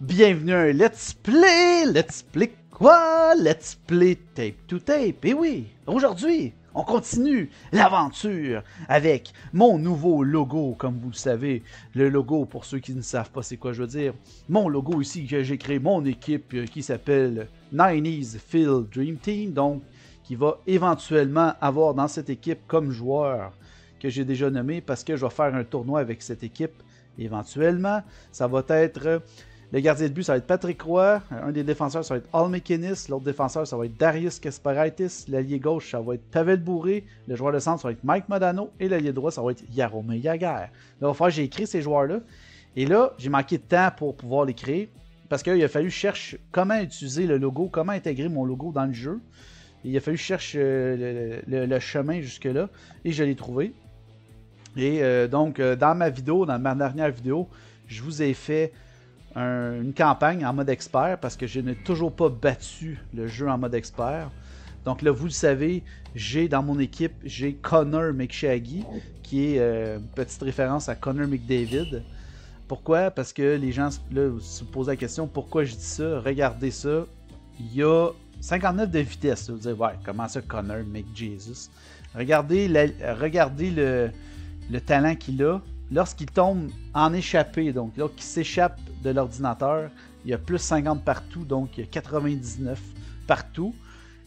Bienvenue à un Let's Play! Let's Play quoi? Let's Play Tape to Tape. Et oui, aujourd'hui, on continue l'aventure avec mon nouveau logo, comme vous le savez. Le logo, pour ceux qui ne savent pas c'est quoi je veux dire. Mon logo ici que j'ai créé, mon équipe qui s'appelle 90s Field Dream Team. Donc, qui va éventuellement avoir dans cette équipe comme joueur que j'ai déjà nommé parce que je vais faire un tournoi avec cette équipe éventuellement. Ça va être... Le gardien de but, ça va être Patrick Roy. Un des défenseurs, ça va être Al McInnes. L'autre défenseur, ça va être Darius Kasparaitis. L'allié gauche, ça va être Pavel Bourré. Le joueur de centre, ça va être Mike Modano. Et l'allié droit, ça va être Jaromir Jagr. Là, il va falloir que j'ai écrit ces joueurs-là. Et là, j'ai manqué de temps pour pouvoir les créer. Parce qu'il a fallu chercher comment utiliser le logo, comment intégrer mon logo dans le jeu. Et il a fallu chercher le chemin jusque-là. Et je l'ai trouvé. Et donc, dans ma vidéo, dans ma dernière vidéo, je vous ai fait une campagne en mode expert parce que je n'ai toujours pas battu le jeu en mode expert. Donc là, vous le savez, j'ai dans mon équipe, j'ai Connor McShaggy, qui est une petite référence à Connor McDavid. Pourquoi? Parce que les gens là, se posent la question, pourquoi je dis ça? Regardez ça, il y a 59 de vitesse. Vous allez dire, ouais, comment ça Connor McJesus? Regardez le talent qu'il a. Lorsqu'il tombe en échappé, donc lorsqu'il s'échappe de l'ordinateur, il y a plus 50 partout, donc il y a 99 partout.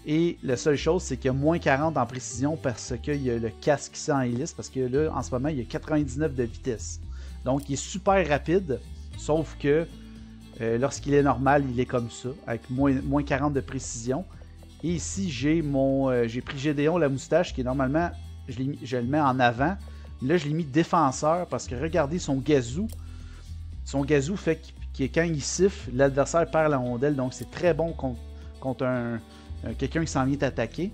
Et la seule chose, c'est qu'il y a moins 40 en précision parce qu'il y a le casque qui en hélice, parce que là, en ce moment, il y a 99 de vitesse. Donc, il est super rapide, sauf que lorsqu'il est normal, il est comme ça, avec moins 40 de précision. Et ici, j'ai pris Gédéon, la moustache, qui est normalement, je le mets en avant. Là, je l'ai mis défenseur parce que regardez son gazou. Son gazou fait que quand il siffle, l'adversaire perd la rondelle. Donc, c'est très bon contre quelqu'un qui s'en vient t'attaquer.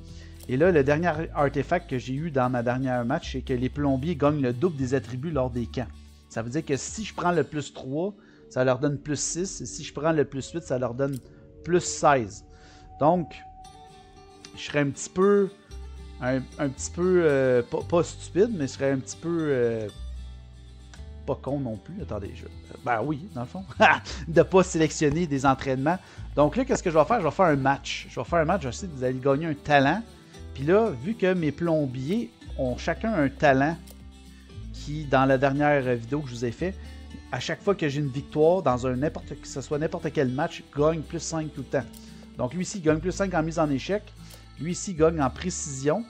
Et là, le dernier artefact que j'ai eu dans ma dernière match, c'est que les plombiers gagnent le double des attributs lors des camps. Ça veut dire que si je prends le plus 3, ça leur donne plus 6. Et si je prends le plus 8, ça leur donne plus 16. Donc, je serais un petit peu... pas stupide, mais ce serait un petit peu pas con non plus. Attendez, ben oui, dans le fond, de pas sélectionner des entraînements. Donc là, qu'est-ce que je vais faire? Je vais faire un match. Je sais que vous allez gagner un talent. Puis là, vu que mes plombiers ont chacun un talent qui, dans la dernière vidéo que je vous ai fait, à chaque fois que j'ai une victoire dans que ce soit n'importe quel match, gagne plus 5 tout le temps. Donc lui ici, il gagne plus 5 en mise en échec. Lui ici gagne en précision,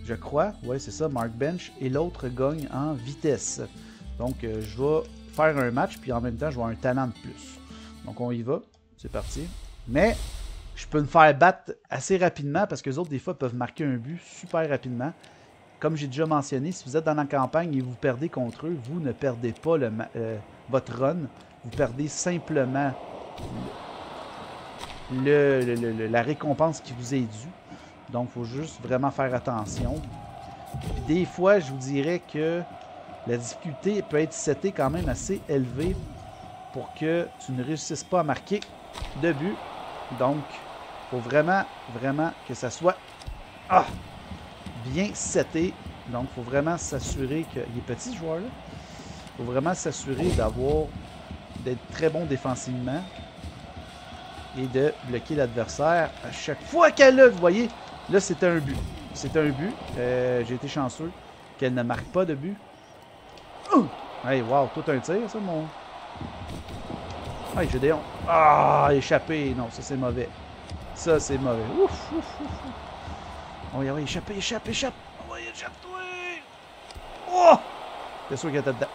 je crois. Ouais, c'est ça, Mark Bench. Et l'autre gagne en vitesse. Donc, je vais faire un match, puis en même temps, je vais avoir un talent de plus. Donc, on y va. C'est parti. Mais, je peux me faire battre assez rapidement, parce que les autres, des fois, peuvent marquer un but super rapidement. Comme j'ai déjà mentionné, si vous êtes dans la campagne et vous perdez contre eux, vous ne perdez pas votre run. Vous perdez simplement la récompense qui vous est due. Donc, il faut juste vraiment faire attention. Des fois, je vous dirais que la difficulté peut être setée quand même assez élevée pour que tu ne réussisses pas à marquer de but. Donc, il faut vraiment, vraiment que ça soit bien seté. Donc, il faut vraiment s'assurer que... Il est petit, ce joueur-là. Il faut vraiment s'assurer d'être très bon défensivement et de bloquer l'adversaire à chaque fois qu'elle a, vous voyez, là c'était un but. C'est un but. J'ai été chanceux qu'elle ne marque pas de but. Hey, wow, tout un tir, ça, mon... Hey, Gédéon. Ah, échappé. Non, ça, c'est mauvais. Ça, c'est mauvais. Ouf, ouf, ouf. Oh, oui, échappe. Oh, oui, échappe-toi. Oh! C'est sûr qu'il était dedans.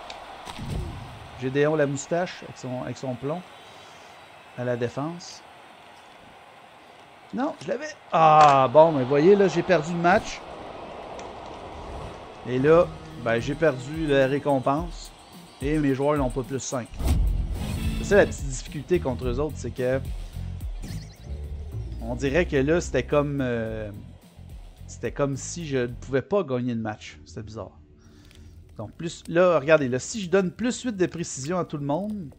Gédéon, la moustache, avec son plomb. À la défense. Non, je l'avais. Ah, bon, mais voyez, là, j'ai perdu le match. Et là, ben, j'ai perdu la récompense. Et mes joueurs n'ont pas plus 5. C'est ça la petite difficulté contre eux autres, c'est que... On dirait que là, c'était comme... c'était comme si je ne pouvais pas gagner le match. C'était bizarre. Donc, plus... Là, regardez, là, si je donne plus 8 de précision à tout le monde...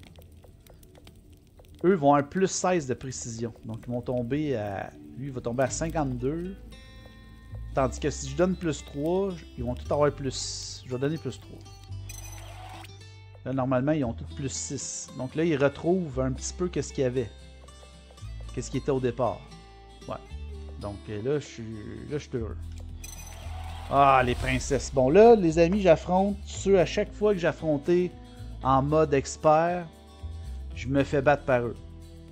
Eux vont avoir plus 16 de précision. Donc, ils vont tomber à... Lui, il va tomber à 52. Tandis que si je donne plus 3, ils vont tout avoir plus... Je vais donner plus 3. Là, normalement, ils ont tous plus 6. Donc là, ils retrouvent un petit peu qu'est-ce qu'il y avait. Qu'est-ce qui était au départ. Ouais. Donc là, je suis heureux. Ah, les princesses. Bon, là, les amis, j'affronte ceux à chaque fois que j'affrontais en mode expert, je me fais battre par eux.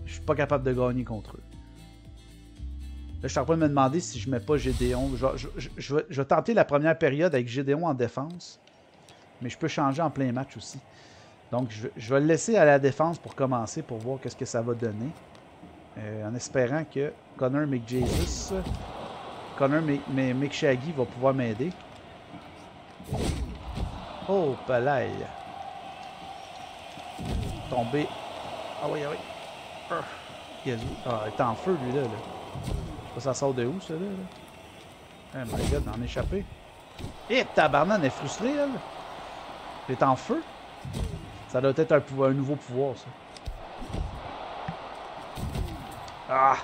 Je suis pas capable de gagner contre eux. Là, je suis en train de me demander si je mets pas Gédéon. Je vais tenter la première période avec Gédéon en défense. Mais je peux changer en plein match aussi. Donc, je vais le laisser à la défense pour commencer, pour voir qu'est-ce que ça va donner. En espérant que Connor McJesus, Connor McShaggy va pouvoir m'aider. Oh, palais. Tombé. Ah oui, ah oui. Gazou. Ah, il est en feu, lui, là. Je sais pas, ça sort de où, ça, là? Oh my god, d'en échapper. Eh, tabarnak, elle est frustrée, elle. Elle est en feu. Ça doit être un nouveau pouvoir, ça. Ah!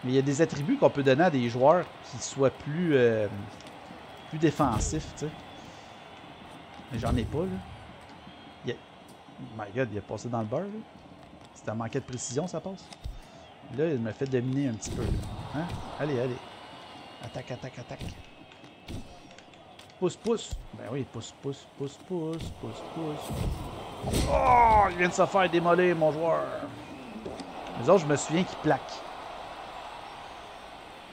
Mais il y a des attributs qu'on peut donner à des joueurs qui soient plus défensifs, tu sais. Mais j'en ai pas, là. Oh my god, il a passé dans le beurre, là. C'était un manquet de précision, ça passe. Là, il me fait dominer un petit peu, là. Hein? Allez, allez. Attaque, attaque, attaque. Pousse, pousse. Ben oui, pousse, pousse, pousse, pousse, pousse, pousse. Oh, il vient de se faire démolir, mon joueur. Les autres, je me souviens qu'ils plaquent.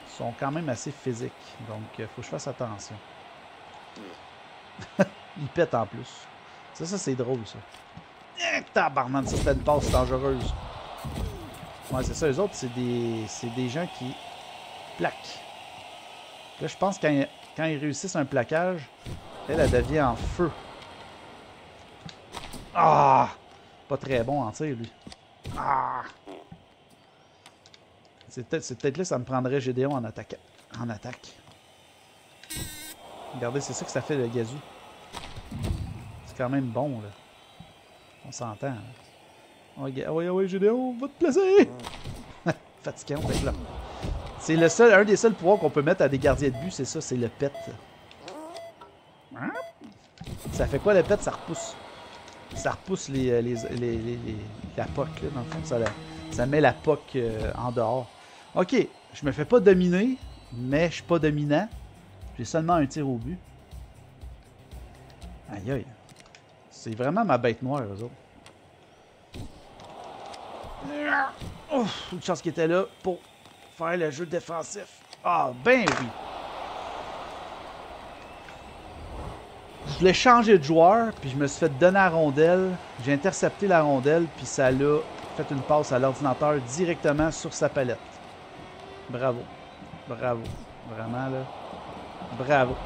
Ils sont quand même assez physiques. Donc, il faut que je fasse attention. Ils pètent en plus. Ça c'est drôle, ça. Tabarnak, ça, c'était une passe dangereuse. Ouais, c'est ça. Les autres, c'est des gens qui plaquent. Là, je pense que quand ils réussissent un plaquage, elle devient en feu. Ah! Pas très bon en tir, lui. Ah! C'est peut-être là que ça me prendrait Gédéon en attaque. Regardez, c'est ça que ça fait, le gazou. C'est quand même bon, là. On s'entend. Ah oui, Gédéon, va te placer! Fatigant, fait que là. C'est un des seuls pouvoirs qu'on peut mettre à des gardiens de but, c'est ça, c'est le pet. Ça fait quoi le pet? Ça repousse. Ça repousse la POC, là, dans le fond. Ça met la POC en dehors. Ok, je me fais pas dominer, mais je suis pas dominant. J'ai seulement un tir au but. Aïe aïe. C'est vraiment ma bête noire, eux autres. Ouf, une chance qu'il était là pour faire le jeu défensif. Ah, ben oui. Je voulais changer de joueur, puis je me suis fait donner la rondelle. J'ai intercepté la rondelle, puis ça l'a fait une passe à l'ordinateur directement sur sa palette. Bravo. Bravo. Vraiment, là. Bravo.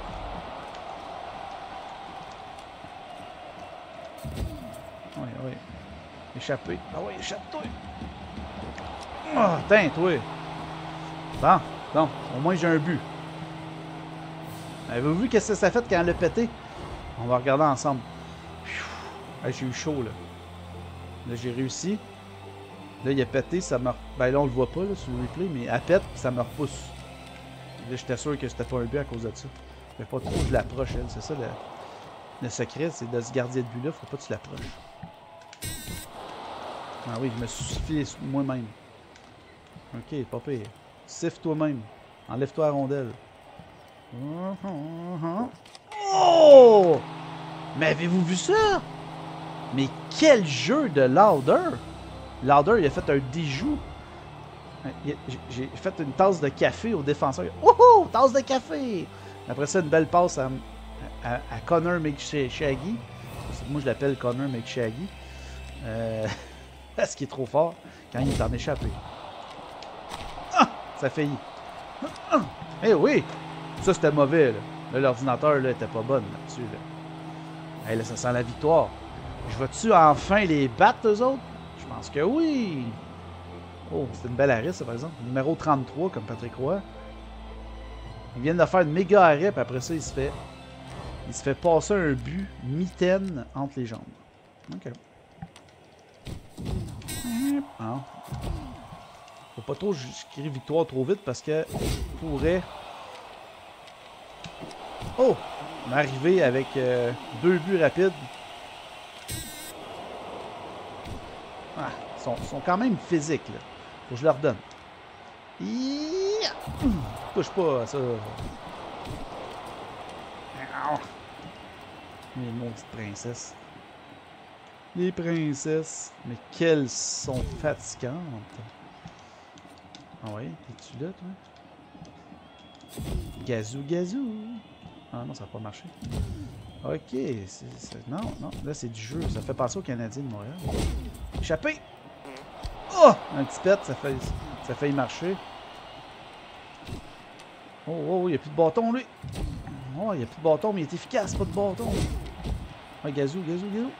Oui, oui. Échappé. Ah oui, échappe-toi. Ah, tain, toi. Bon, bon. Au moins, j'ai un but. Avez-vous vu qu'est-ce que ça fait quand elle a pété? On va regarder ensemble. J'ai eu chaud, là. Là, j'ai réussi. Là, il a pété, ça me... Ben là, on le voit pas, là, sur le replay, mais elle pète, ça me repousse. Là, j'étais sûr que c'était pas un but à cause de ça. Fait pas trop que je l'approche, elle. C'est ça, le secret, c'est de ce gardien de but-là. Faut pas que tu l'approches. Ah oui, je me suis soufflé moi-même. Ok, pas pire. Siffle toi-même. Enlève-toi la rondelle. Oh! Mais avez-vous vu ça? Mais quel jeu de Lauder! Lauder, il a fait un déjou. J'ai fait une tasse de café au défenseur. Oh! Tasse de café! Après ça, une belle passe à Connor McShaggy. Moi, je l'appelle Connor McShaggy. Parce qu'il est trop fort quand il est en échappé. Ah! Ça a failli. Eh oui! Ça, c'était mauvais, là. L'ordinateur, là, était pas bonne là-dessus, là. Hey, là, ça sent la victoire. Je vais-tu enfin les battre, eux autres? Je pense que oui! Oh, c'est une belle arrêt, ça, par exemple. Numéro 33, comme Patrick Roy. Ils viennent de faire une méga arrêt, puis après ça, il se fait passer un but mitaine entre les jambes. OK. Ah. Faut pas trop écrire victoire trop vite, parce que pourrait... Oh! On est arrivé avec 2 buts rapides. Ah, ils sont quand même physiques, là. Faut que je leur donne. Touche pas à ça. Les maudites princesses. Les princesses. Mais qu'elles sont fatigantes. Ah ouais, es-tu là, toi? Gazou, gazou. Ah non, ça n'a pas marché. Ok, non, non, là c'est du jeu. Ça fait passer aux Canadiens de Montréal. Échappé! Oh! Un petit pet, ça fait y marcher. Oh, oh, il n'y a plus de bâton, lui. Oh, il n'y a plus de bâton, mais il est efficace, pas de bâton. Ah, gazou, gazou, gazou.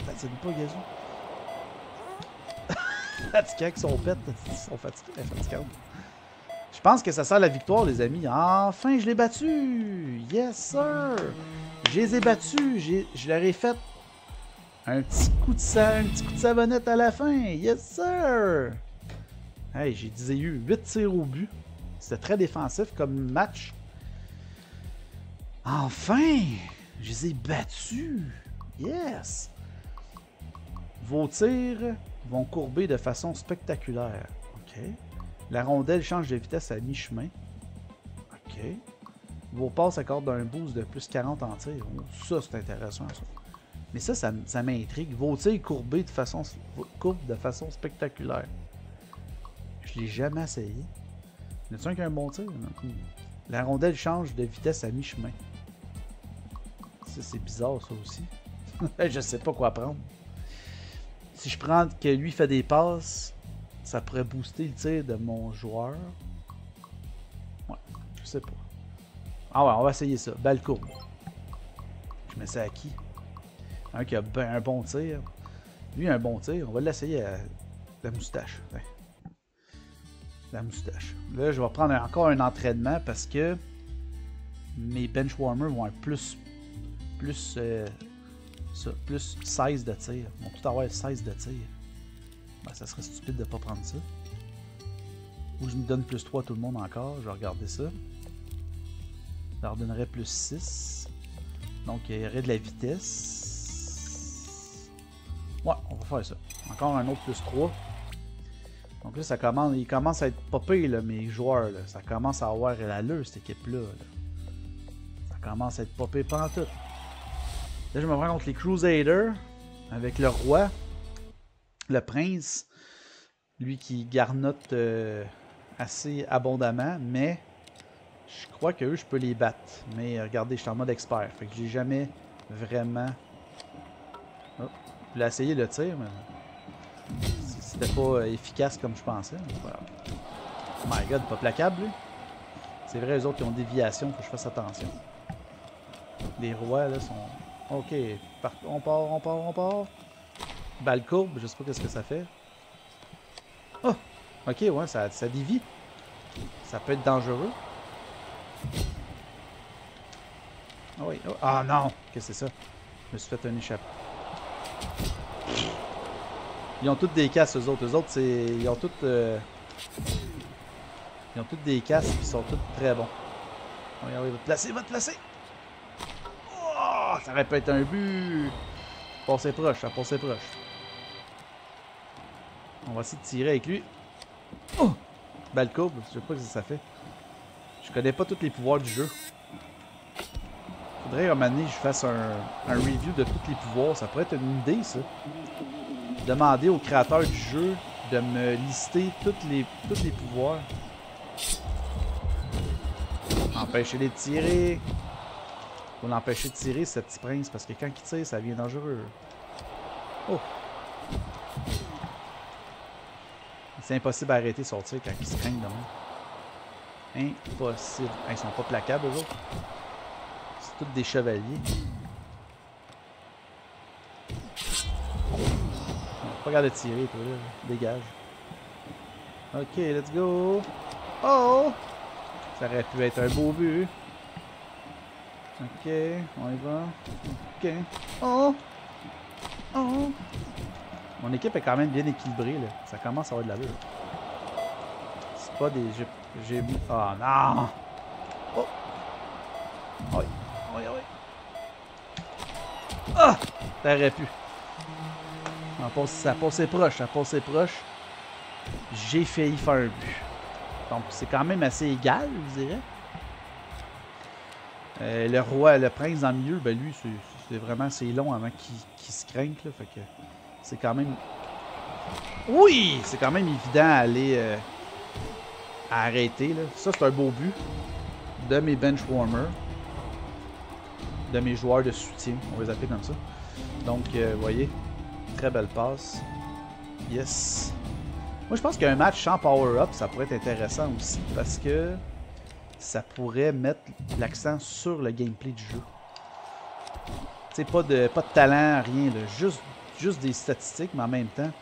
Ça ne dit pas gazou. Fatigué avec son pet. Ils sont fatigués, fatigants. Je pense que ça sert la victoire, les amis. Enfin, je l'ai battu! Yes, sir! Je les ai battus. Je leur ai fait un petit coup de savonnette à la fin. Yes, sir! Hey, j'ai eu 8 tirs au but. C'était très défensif comme match. Enfin! Je les ai battus! Yes! Vos tirs vont courber de façon spectaculaire. OK. La rondelle change de vitesse à mi-chemin. OK. Vos passes accordent un boost de plus 40 en tir. Oh, ça, c'est intéressant, ça. Mais ça m'intrigue. Vos tirs courbent de façon spectaculaire. Je l'ai jamais essayé. Y en a-t-il un qui a un bon tir? La rondelle change de vitesse à mi-chemin. Ça, c'est bizarre, ça aussi. Je sais pas quoi prendre. Si je prends que lui fait des passes, ça pourrait booster le tir de mon joueur. Ouais, je sais pas. Ah ouais, on va essayer ça. Balle courbe. Je mets ça à qui? Un qui a un bon tir. Lui a un bon tir. On va l'essayer à la moustache. Ouais. La moustache. Là, je vais prendre encore un entraînement parce que mes benchwarmers vont être plus 16 de tir. Ils vont tout avoir 16 de tir. Ben, ça serait stupide de ne pas prendre ça. Ou je me donne plus 3 à tout le monde encore. Je vais regarder ça. Je leur donnerais plus 6. Donc il y aurait de la vitesse. Ouais, on va faire ça. Encore un autre plus 3. Donc là, il commence à être popé, là, mes joueurs. Là. Ça commence à avoir l'allure, cette équipe-là. Là. Ça commence à être popé pantoute. Là, je me prends contre les Crusaders. Avec le roi. Le prince. Lui qui garnote assez abondamment. Mais je crois que eux, je peux les battre. Mais regardez, je suis en mode expert. Fait que j'ai jamais vraiment... Oh, je voulais essayer le tir, mais... C'était pas efficace comme je pensais. Voilà. Oh my god, pas plaquable, lui. C'est vrai, eux autres qui ont déviation, faut que je fasse attention. Les rois, là, sont... Ok, on part. Balle courbe, je sais pas qu'est-ce que ça fait. Oh! Ok, ouais, ça dévie. Ça peut être dangereux. Oh oui. Oh, ah non! Qu'est-ce que c'est ça? Je me suis fait un échappé. Ils ont toutes des casses, eux autres. Eux autres, c'est... Ils ont toutes des casses, et ils sont toutes très bons. Regardez, il va te placer! Oh, ça aurait pu être un but! Passez proche, ça passait proche. On va essayer de tirer avec lui. Oh! Balle courbe, je sais pas ce que ça fait. Je connais pas tous les pouvoirs du jeu. Faudrait à un moment donné que je fasse un review de tous les pouvoirs. Ça pourrait être une idée, ça. Demander au créateur du jeu de me lister tous les pouvoirs. Empêcher les de tirer. Faut l'empêcher de tirer, ce petit prince, parce que quand il tire, ça devient dangereux. Oh! C'est impossible à arrêter son tir quand il se craigne de moi. Impossible. Ils sont pas placables, eux autres. C'est tous des chevaliers. Pas regarder tirer, toi, là. Dégage. Ok, let's go. Oh! Ça aurait pu être un beau but. Ok, on y va. Ok. Oh! Oh! Mon équipe est quand même bien équilibrée, là. Ça commence à avoir de l'allure. C'est pas des... J'ai mis... Oh non! Oh! Oui, oui, oui. Ah! Ça aurait pu. Ça a passé proche, ça a passé proche. J'ai failli faire un but. Donc, c'est quand même assez égal, je dirais. Le roi, le prince dans le milieu, ben lui, c'est vraiment assez long avant qu'il se craigne, là. Fait que c'est quand même... Oui! C'est quand même évident à aller... à arrêter, là. Ça, c'est un beau but de mes benchwarmers. De mes joueurs de soutien, on va les appeler comme ça. Donc, vous voyez, très belle passe. Yes. Moi, je pense qu'un match sans power-up, ça pourrait être intéressant aussi, parce que ça pourrait mettre l'accent sur le gameplay du jeu. Tu sais, pas de talent, rien, là. Juste des statistiques, mais en même temps,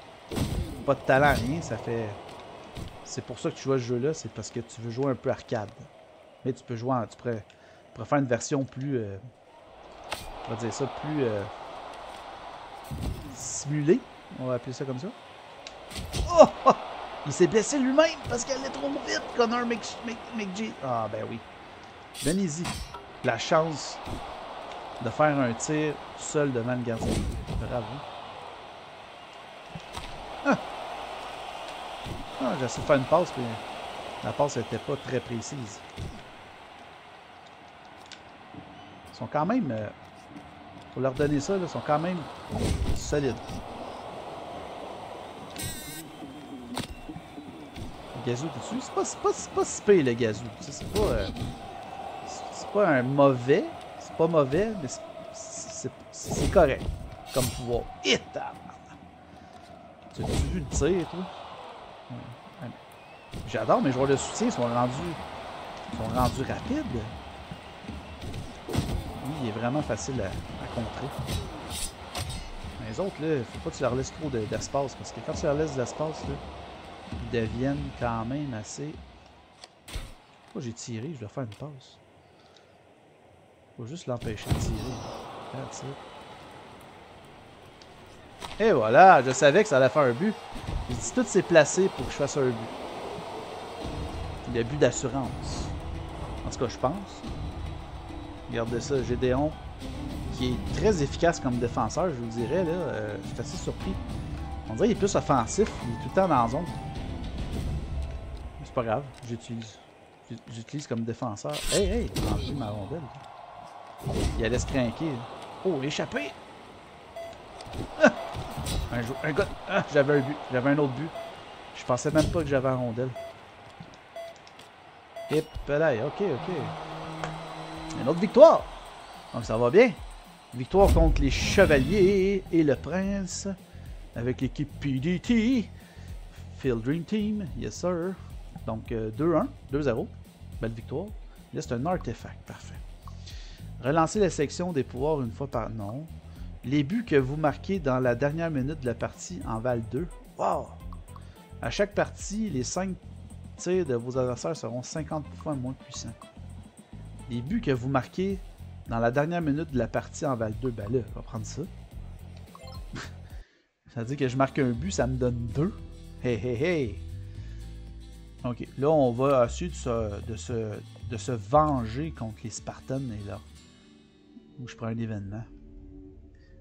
pas de talent, rien, ça fait... C'est pour ça que tu joues à ce jeu-là, c'est parce que tu veux jouer un peu arcade. Mais tu peux jouer tu pourrais faire une version plus... on va dire ça, plus... simulée, on va appeler ça comme ça. Oh! Il s'est blessé lui-même parce qu'elle est trop vite, Connor McG. Ah, ben oui. Donnez-y la chance de faire un tir seul devant le gardien. Bravo. Ah, j'ai essayé de faire une passe, mais la passe n'était pas très précise. Ils sont quand même... faut leur donner ça, là, ils sont quand même solides. Le gazou dessus, c'est pas si pire le gazou. C'est pas un mauvais. C'est pas mauvais, mais c'est correct comme pouvoir. Et tu as vu le tir, toi? J'adore mes joueurs de soutien, ils sont rendus rapides. Lui, il est vraiment facile à contrer. Mais les autres, là, faut pas que tu leur laisses trop d'espace, parce que quand tu leur laisses de l'espace, là, ils deviennent quand même assez... Pourquoi j'ai tiré? Je dois faire une passe. Faut juste l'empêcher de tirer. That's it. Et voilà, je savais que ça allait faire un but. J'ai dit tout s'est placé pour que je fasse un but. Le but d'assurance. En tout cas, je pense. Regardez ça, Gédéon, qui est très efficace comme défenseur, je vous dirais. Là, je suis assez surpris. On dirait qu'il est plus offensif, il est tout le temps dans la zone. C'est pas grave, j'utilise comme défenseur. Hey, j'ai enlevé ma rondelle. Il allait se craquer. Oh, échappé! Ah! Un gars. Ah, j'avais un but. J'avais un autre but. Je pensais même pas que j'avais un rondelle. Hip là, ok. Une autre victoire. Donc ça va bien. Victoire contre les Chevaliers et le Prince. Avec l'équipe PDT. Field Dream Team. Yes sir. Donc 2-1. 2-0. Belle victoire. Là c'est un artefact. Parfait. Relancez la section des pouvoirs une fois par... Non. Les buts que vous marquez dans la dernière minute de la partie en valent 2. Wow! À chaque partie, les 5 tirs de vos adversaires seront 50 fois moins puissants. Les buts que vous marquez dans la dernière minute de la partie en valent 2. Ben là, on va prendre ça. Ça veut dire que je marque un but, ça me donne 2. Hey! Ok, là on va essayer de se venger contre les Spartans et là. Où je prends un événement.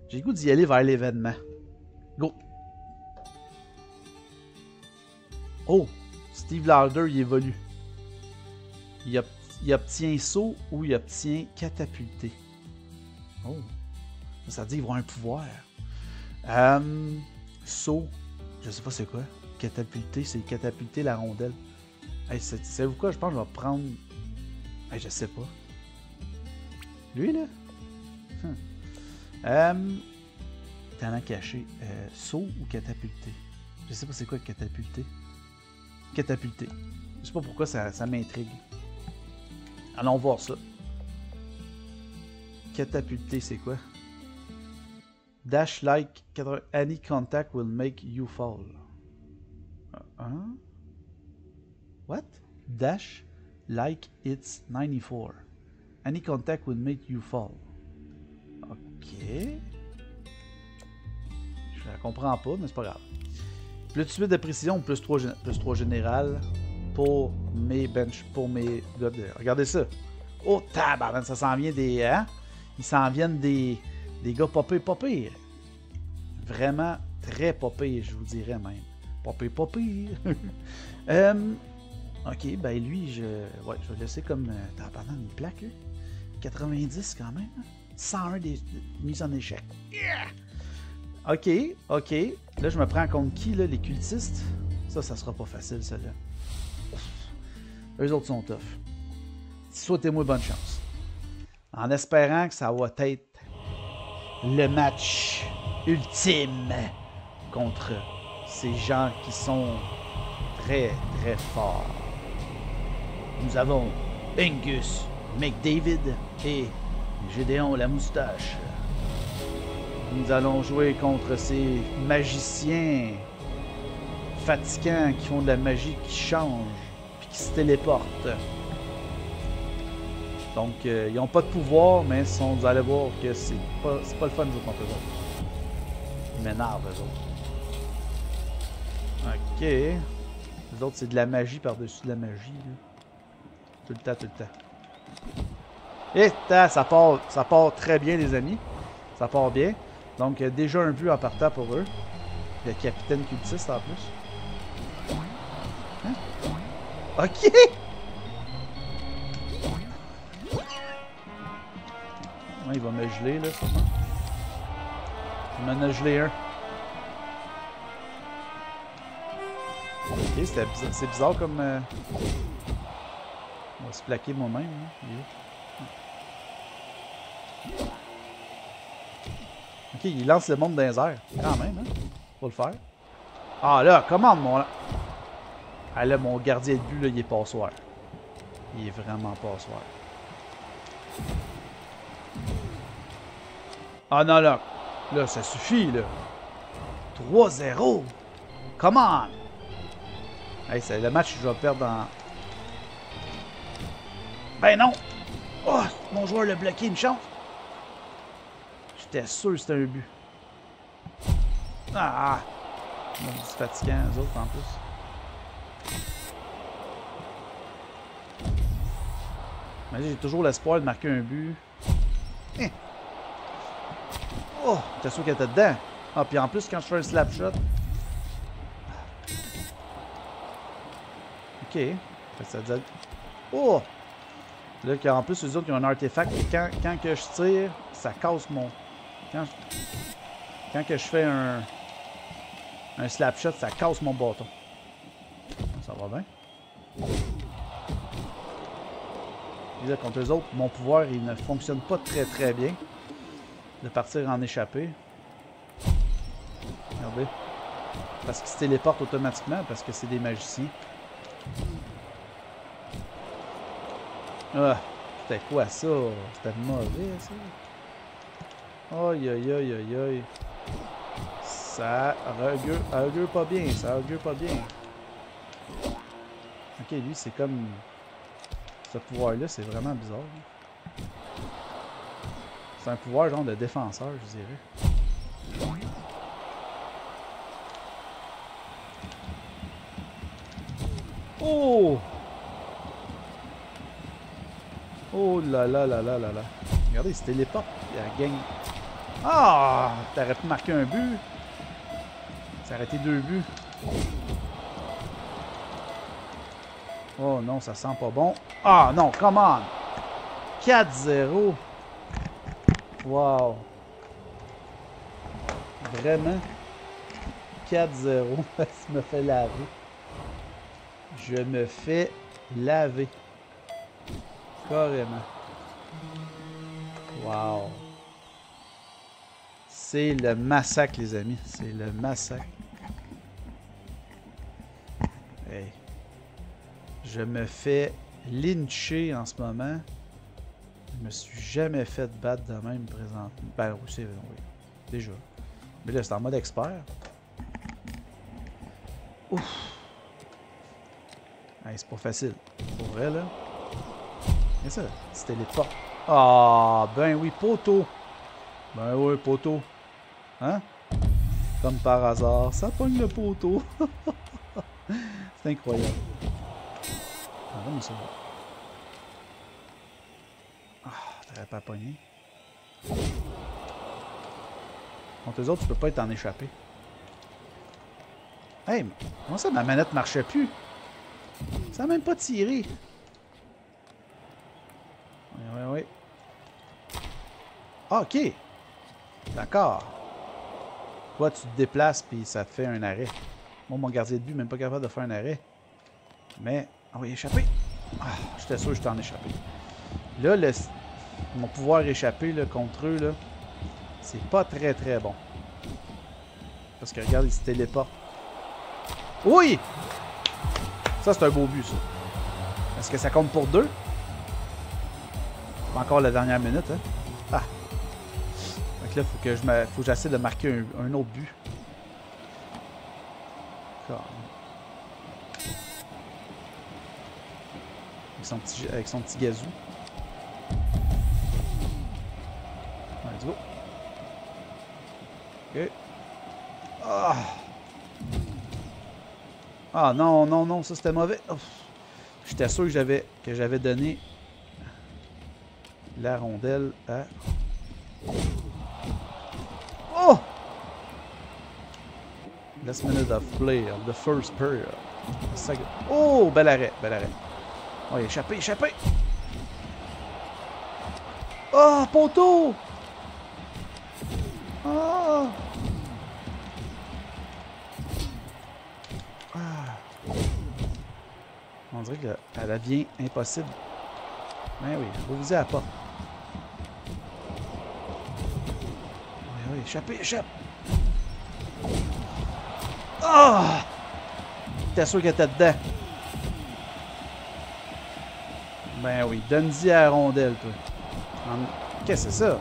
J'ai le goût d'y aller vers l'événement. Go! Oh! Steve Lauder, il évolue. Il obtient saut ou il obtient catapulté. Oh! Ça veut dire qu'il va avoir un pouvoir. Saut, je sais pas c'est quoi. Catapulté, c'est catapulter la rondelle. Hey, savez-vous quoi? Je pense que je vais prendre... Hey, je sais pas. Lui, là? Talent caché. Saut ou catapulté? Je sais pas c'est quoi catapulté. Catapulté. Je sais pas pourquoi ça m'intrigue. Allons voir ça. Catapulté, c'est quoi? Dash like any contact will make you fall. Hein? What? Dash like it's 94. Any contact will make you fall. Ok. Je la comprends pas, mais c'est pas grave. Plus de suite de précision, plus 3 général pour mes bench, pour mes gars de... Regardez ça. Oh, tabarnak, ça s'en vient des... Hein? Ils s'en viennent des gars pas pires. Vraiment Très pas pire, je vous dirais même. Pas pire, pas pire. Ok, ben lui, je vais le laisser comme... T'as pendant une plaque, lui. 90 quand même. Hein? 101 des mises en échec. Yeah! Ok, ok. Là, je me prends contre qui, là? Les cultistes? Ça sera pas facile, celle-là. Eux autres sont tough. Souhaitez-moi bonne chance. En espérant que ça va être le match ultime contre ces gens qui sont très, très forts. Nous avons Angus McDavid et Gédéon la moustache. Nous allons jouer contre ces magiciens fatigants qui font de la magie qui change puis qui se téléportent. Donc, ils n'ont pas de pouvoir, mais vous allez voir que c'est pas le fun de jouer contre eux autres. Ils m'énervent, eux autres. Ok. Les autres, c'est de la magie par-dessus de la magie. Là. Tout le temps, tout le temps. Et ça part très bien, les amis. Ça part bien. Donc, déjà un but en partant pour eux. Le capitaine cultiste en plus. Hein? Ok! Ouais, il va me geler, là, sûrement. Il m'en a gelé un. Ok, c'est bizarre comme... On va se plaquer moi-même. Hein. Ok, il lance le monde dans les airs. Quand même, hein? Faut le faire. Ah là, commande mon... Ah là, mon gardien de but, là, il est passoire. Il est vraiment passoire. Ah non, là. Là, ça suffit, là. 3-0. Come on! Hey, c'est le match que je vais perdre dans... Ben non! Oh! Mon joueur l'a bloqué, une chance! J'étais sûr que c'était un but. Ah! C'est fatigant, eux autres, en plus. Mais j'ai toujours l'espoir de marquer un but. Hein. Oh! J'étais sûr qu'elle était dedans. Ah, puis en plus, quand je fais un slap shot... Ok. Ça veut dire... Oh! Là, en plus, eux autres, ils ont un artefact. Quand que je tire, ça casse mon... Quand que je fais un slap shot, ça casse mon bâton. Ça va bien. Et là, contre eux autres, mon pouvoir, il ne fonctionne pas très très bien. De partir en échappée. Regardez. Parce qu'ils se téléportent automatiquement, parce que c'est des magiciens. Ah, c'était quoi ça? C'était mauvais, ça. Aïe, aïe, aïe, aïe, aïe. Ça augure pas bien, ça augure pas bien. Ok, lui, c'est comme... Ce pouvoir-là, c'est vraiment bizarre. C'est un pouvoir genre de défenseur, je dirais. Oh! Oh là là là là là là. Regardez, il se téléporte. Il a gagné. Ah! T'aurais pu marquer un but. Ça aurait été 2 buts. Oh non, ça sent pas bon. Ah non, come on! 4-0. Wow. Vraiment? 4-0. Je me fais laver. Je me fais laver. Carrément. Wow. C'est le massacre, les amis. C'est le massacre. Hey. Je me fais lyncher en ce moment. Je me suis jamais fait battre de même présentement. Ben oui, c'est oui. Déjà. Mais là, c'est en mode expert. Ouf. Hey, c'est pas facile. Pour vrai, là. C'est ça. C'était les portes. Ah, ben oui, poteau. Ben oui, poteau. Hein? Comme par hasard, ça pogne le poteau. C'est incroyable. Ah, mais ça va. Ah, t'aurais pas pogné. Contre eux autres, tu peux pas être en échappé. Hey, comment ça ma manette marchait plus? Ça n'a même pas tiré. Oui. Ah, ok. D'accord. Toi, tu te déplaces puis ça te fait un arrêt. Moi, mon gardien de but, même pas capable de faire un arrêt. Mais... Ah oui, échappé. Ah, j'étais sûr que je t'en échappé. Là, mon pouvoir échapper là, contre eux, là, c'est pas très très bon. Parce que regarde, ils se téléportent. Oui! Ça, c'est un beau but, ça. Est-ce que ça compte pour 2? Pas encore la dernière minute, hein? Ah! Donc là, faut que j'essaie de marquer un autre but. Avec son petit gazou. Let's go. Ok. Ah! Ah non, non, non, ça c'était mauvais. J'étais sûr que j'avais donné la rondelle à... Oh! Last minute of play of the first period. Oh! Bel arrêt, bel arrêt. Oh, échappé, échappé! Oh, poteau! Oh! Ah. On dirait qu'elle devient impossible. Ben oui, vous à la porte. Oui, échappé, échappe! Ah! Oh! T'es sûr qu'elle était dedans? Ben oui, donne-y à la rondelle, toi. Qu'est-ce que c'est ça?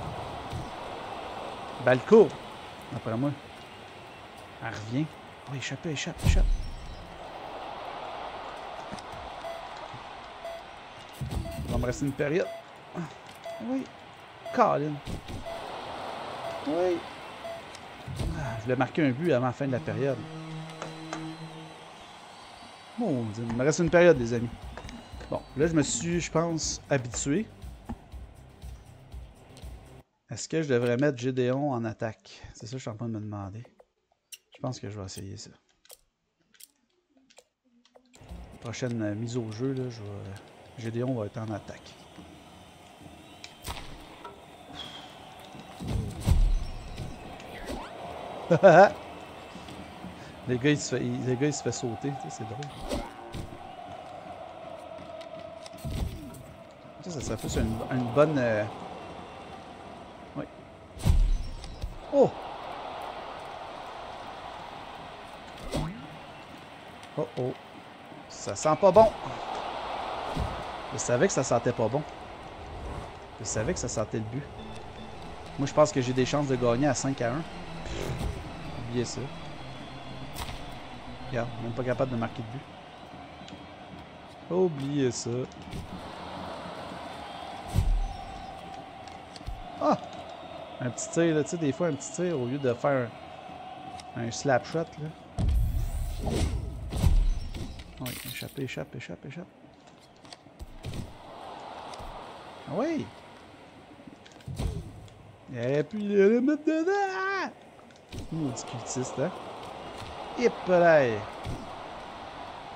Balle courte, après moi. Elle revient. Oui, échappe, échappe, échappe. Il va me rester une période. Oui. Colin. Oui. Ah, je voulais marquer un but avant la fin de la période. Bon, il me reste une période, les amis. Bon, là, je me suis, je pense, habitué. Est-ce que je devrais mettre Gédéon en attaque? C'est ça que je suis en train de me demander. Je pense que je vais essayer ça. Prochaine mise au jeu, là, Gédéon va être en attaque. Le gars, il se fait sauter, c'est drôle. Ça serait plus une bonne... Oui. Oh! Oh oh. Ça sent pas bon. Je savais que ça sentait pas bon. Je savais que ça sentait le but. Moi, je pense que j'ai des chances de gagner à 5-1. Oubliez ça. Regarde, même pas capable de marquer de but. Oubliez ça. Ah! Un petit tir, là, tu sais, des fois, un petit tir, au lieu de faire un slap shot, là. Oui, échappe, échappe, échappe, échappe. Ah oui! Il aurait pu le mettre dedans! Maudit cultiste, hein? Hip là!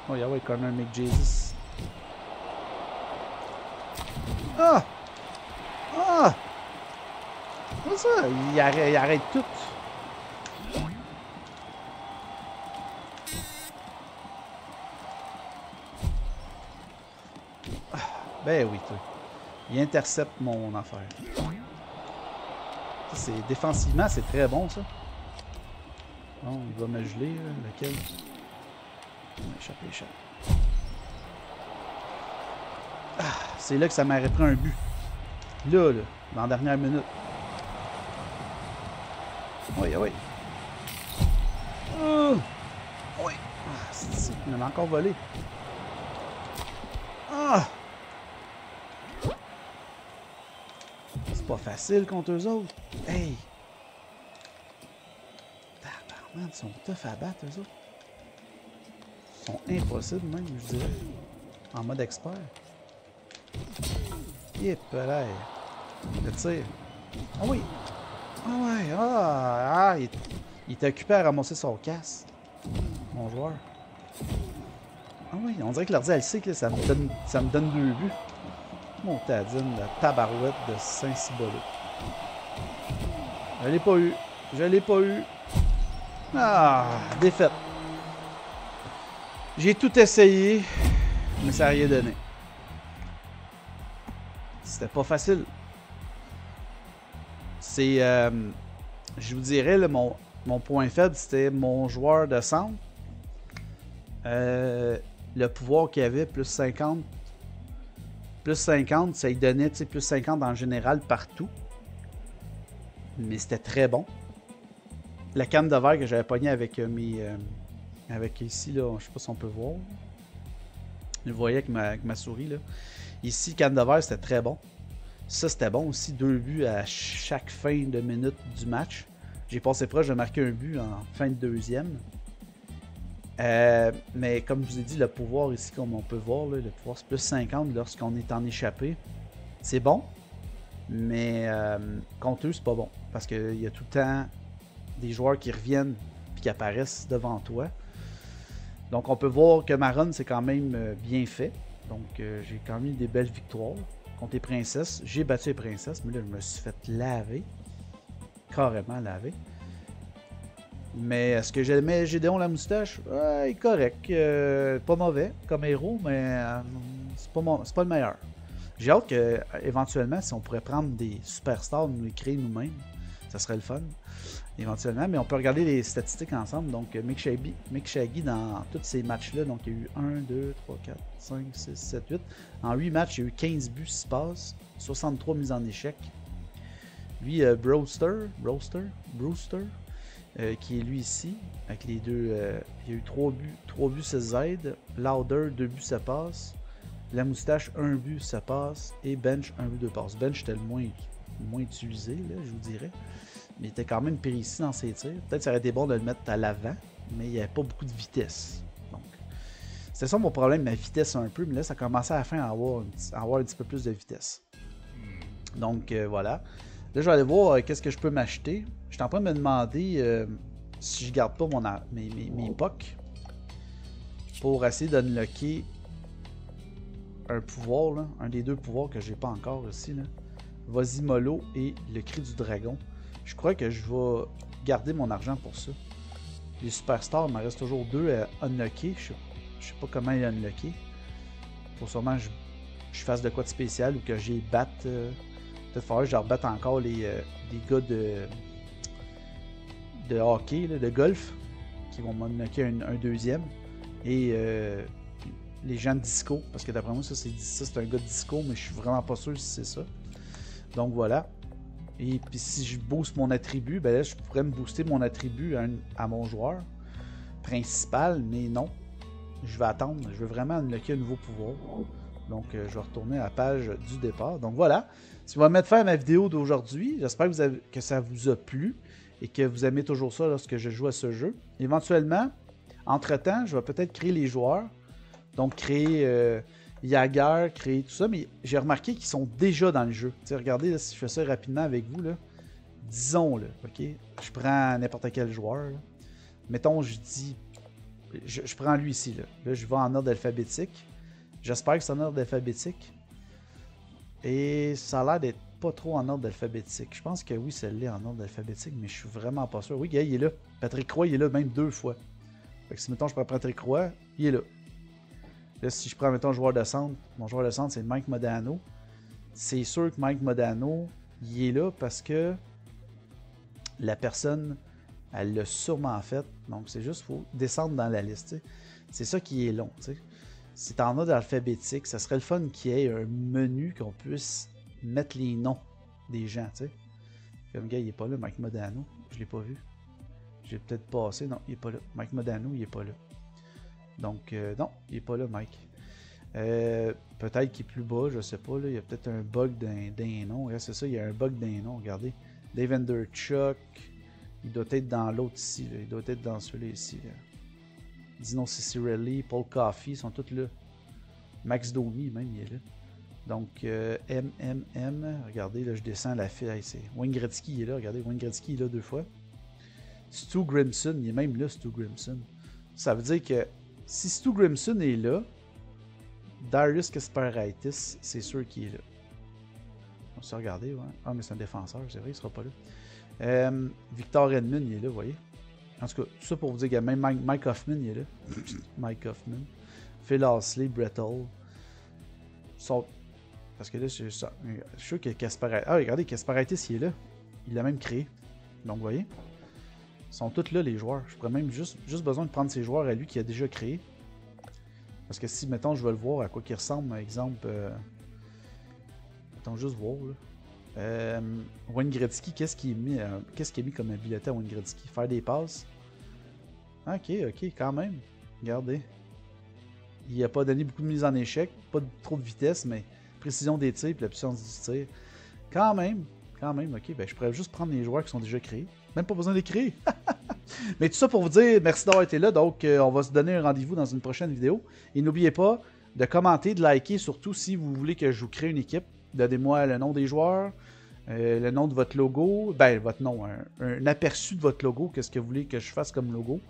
Oh, y'a ouais, Connor McJesus. Ah! Ah! C'est ça, il arrête tout. Ah, ben oui, toi. Il intercepte mon affaire. Défensivement, c'est très bon, ça. Bon, il va me geler, là, lequel? Échappe, échappe. Ah, c'est là que ça m'aurait pris un but. Là, dans la dernière minute. Oui, oui. Oui. Ah, il m'a encore volé. Ah! C'est pas facile contre eux autres. Hey! Tabarnak, ils sont tough à battre, eux autres. Ils sont impossibles, même, je dirais. En mode expert. Yep, là. Le tir. Ah oui! Ah ouais! Ah! Il était occupé à ramasser son casse. mon joueur. Ah oui, on dirait que l'ordi, elle sait que là, ça me donne 2 buts. Mon tadine, la tabarouette de Saint-Cibolo. Je l'ai pas eu. Je l'ai pas eu. Ah, défaite. J'ai tout essayé, mais ça n'a rien donné. C'était pas facile. C'est, je vous dirais, là, mon point faible, c'était mon joueur de centre. Le pouvoir qu'il avait, plus 50. Plus 50, ça lui donnait plus 50 en général partout. Mais c'était très bon. La canne de verre que j'avais pognée avec avec ici, là, je sais pas si on peut voir. Vous voyez avec ma souris, là. Ici, canne de verre, c'était très bon. Ça, c'était bon aussi. 2 buts à chaque fin de minute du match. J'ai passé proche de marquer un but en fin de deuxième. Mais comme je vous ai dit, le pouvoir ici, comme on peut voir, là, le pouvoir c'est plus 50 lorsqu'on est en échappé. C'est bon, mais contre eux, c'est pas bon. Parce qu'il y a tout le temps des joueurs qui reviennent et qui apparaissent devant toi. Donc on peut voir que ma run, c'est quand même bien fait. Donc j'ai quand même eu des belles victoires contre les princesses. J'ai battu les princesses, mais là, je me suis fait laver. Carrément laver. Mais est-ce que j'aimais Gédéon la moustache? Ouais, correct. Pas mauvais comme héros, mais c'est pas le meilleur. J'ai hâte que, éventuellement, si on pourrait prendre des superstars, nous les créer nous-mêmes, ça serait le fun. Éventuellement, mais on peut regarder les statistiques ensemble. Donc, Mick Shaggy dans tous ces matchs-là, donc il y a eu 1, 2, 3, 4, 5, 6, 7, 8. En 8 matchs, il y a eu 15 buts, 6 passes, 63 mises en échec. Lui, Brewster, qui est lui ici, avec les deux. Il y a eu 3 buts, 6 aides. Lauder, 2 buts, ça passe. La moustache, 1 but, ça passe. Et Bench, 1 but, 2 passes. Bench était le moins utilisé, là, je vous dirais. Mais il était quand même précis dans ses tirs. Peut-être que ça aurait été bon de le mettre à l'avant, mais il n'y avait pas beaucoup de vitesse. Donc, c'était ça mon problème, ma vitesse un peu. Mais là, ça commençait à la fin à avoir un petit peu plus de vitesse. Donc, voilà. Là, je vais aller voir qu'est-ce que je peux m'acheter. Je suis en train de me demander si je garde pas mes POC pour essayer d'unlocker un pouvoir, là, un des deux pouvoirs que j'ai pas encore ici. Vasimolo et le cri du dragon. Je crois que je vais garder mon argent pour ça. Les superstars, il m'en reste toujours 2 à unlocker. Je sais pas comment les unlocker. Faut sûrement que je fasse de quoi de spécial ou que j'y batte. Peut-être falloir que je rebatte encore les gars de hockey, là, de golf, qui vont m'unlocker un deuxième. Et les gens de disco, parce que d'après moi, ça c'est un gars de disco, mais je suis vraiment pas sûr si c'est ça. Donc voilà. Et puis si je booste mon attribut, ben là, je pourrais me booster mon attribut à mon joueur principal, mais non. Je vais attendre. Je veux vraiment unlocker un nouveau pouvoir. Donc, je vais retourner à la page du départ. Donc, voilà. Ce qui va mettre fin à ma vidéo d'aujourd'hui. J'espère que ça vous a plu et que vous aimez toujours ça lorsque je joue à ce jeu. Éventuellement, entre-temps, je vais peut-être créer les joueurs. Donc, créer Jagger, créer tout ça. Mais j'ai remarqué qu'ils sont déjà dans le jeu. T'sais, regardez, là, si je fais ça rapidement avec vous, là, disons, là, OK? Je prends n'importe quel joueur. Là. Mettons, je dis... Je prends lui ici. Là, je vais en ordre alphabétique. J'espère que c'est en ordre alphabétique. Et ça a l'air d'être pas trop en ordre alphabétique. Je pense que oui, ça l'est en ordre alphabétique, mais je suis vraiment pas sûr. Oui, gars, il est là. Patrick Roy, il est là même 2 fois. Fait que si, mettons, je prends Patrick Roy, il est là. Là, si je prends, mettons, joueur de centre, mon joueur de centre, c'est Mike Modano. C'est sûr que Mike Modano, il est là parce que la personne, elle l'a sûrement fait. Donc, c'est juste, il faut descendre dans la liste. T'sais. C'est ça qui est long, tu sais. C'est en ordre alphabétique. Ça serait le fun qu'il y ait un menu qu'on puisse mettre les noms des gens, tu sais. Comme gars, il est pas là, Mike Modano. Je l'ai pas vu. J'ai peut-être passé. Non, il est pas là. Mike Modano, il est pas là. Donc, non, il est pas là, Mike. Peut-être qu'il est plus bas, je sais pas. Là. Il y a peut-être un bug d'un nom. Ouais, c'est ça, il y a un bug d'un nom. Regardez. Dave Chuck. Il doit être dans l'autre ici. Là. Il doit être dans celui-là ici. Là. Dino Cicirelli, Paul Coffey, ils sont tous là. Max Domi, même, il est là. Donc, MMM, regardez, là, je descends la file. Hey, c'est Wayne Gretzky, il est là, regardez, Wayne Gretzky, il est là 2 fois. Stu Grimson, il est même là, Stu Grimson. ça veut dire que si Stu Grimson est là, Darius Kasparaitis, c'est sûr qu'il est là. On s'est regardé, ouais. Ah, mais c'est un défenseur, c'est vrai, il sera pas là. Victor Edmund, il est là, vous voyez. En tout cas, tout ça pour vous dire que même Mike Hoffman, il est là. Mike Hoffman. Phil Horsley, Brett Hull. Parce que là, je suis sûr que Kasparaitis... Ah, regardez, Kasparaitis, il est là. Il l'a même créé. Donc, vous voyez. Ils sont tous là, les joueurs. Je pourrais même juste besoin de prendre ces joueurs à lui qu'il a déjà créé. Parce que si, mettons, je veux le voir à quoi qu'il ressemble, par exemple... Mettons, juste voir, là. Wayne Gretzky, qu'est-ce qu'il a mis comme habileté à Wayne Gretzky? Faire des passes. Ok, quand même. Regardez. Il n'a pas donné beaucoup de mise en échec, pas trop de vitesse, mais précision des tirs et la puissance du tir. Quand même, ok. Ben, je pourrais juste prendre les joueurs qui sont déjà créés. Même pas besoin de les créer. Mais tout ça pour vous dire merci d'avoir été là. Donc, on va se donner un rendez-vous dans une prochaine vidéo. Et n'oubliez pas de commenter, de liker, surtout si vous voulez que je vous crée une équipe. Donnez-moi le nom des joueurs, le nom de votre logo, ben votre nom, un aperçu de votre logo, qu'est-ce que vous voulez que je fasse comme logo.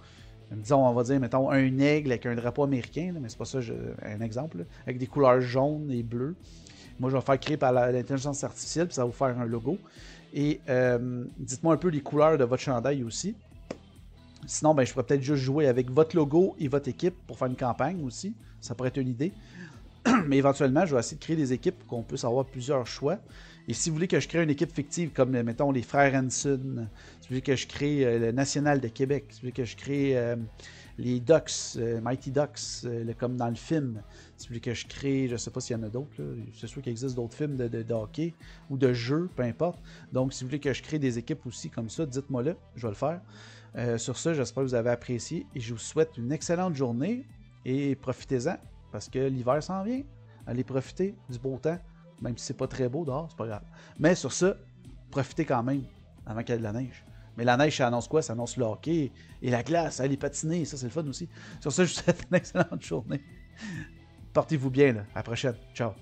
Disons, on va dire, mettons, un aigle avec un drapeau américain, là, mais c'est pas ça, un exemple, là, avec des couleurs jaunes et bleues. Moi, je vais faire créer par l'intelligence artificielle, puis ça va vous faire un logo. Et dites-moi un peu les couleurs de votre chandail aussi. Sinon, ben, je pourrais peut-être juste jouer avec votre logo et votre équipe pour faire une campagne aussi. Ça pourrait être une idée. Mais éventuellement, je vais essayer de créer des équipes pour qu'on puisse avoir plusieurs choix. Et si vous voulez que je crée une équipe fictive comme, mettons, les frères Hanson, si vous voulez que je crée le National de Québec, si vous voulez que je crée les Ducks, Mighty Ducks, comme dans le film, si vous voulez que je crée, je ne sais pas s'il y en a d'autres, c'est sûr qu'il existe d'autres films de hockey ou de jeux, peu importe. Donc, si vous voulez que je crée des équipes aussi comme ça, dites-moi là, je vais le faire. Sur ce, j'espère que vous avez apprécié et je vous souhaite une excellente journée et profitez-en. Parce que l'hiver s'en vient. Allez profiter du beau temps. Même si c'est pas très beau dehors, c'est pas grave. Mais sur ça, profitez quand même avant qu'il y ait de la neige. Mais la neige, ça annonce quoi? Ça annonce le hockey et la glace, les patinets. Ça, c'est le fun aussi. Sur ça, je vous souhaite une excellente journée. Portez-vous bien, là. À la prochaine. Ciao.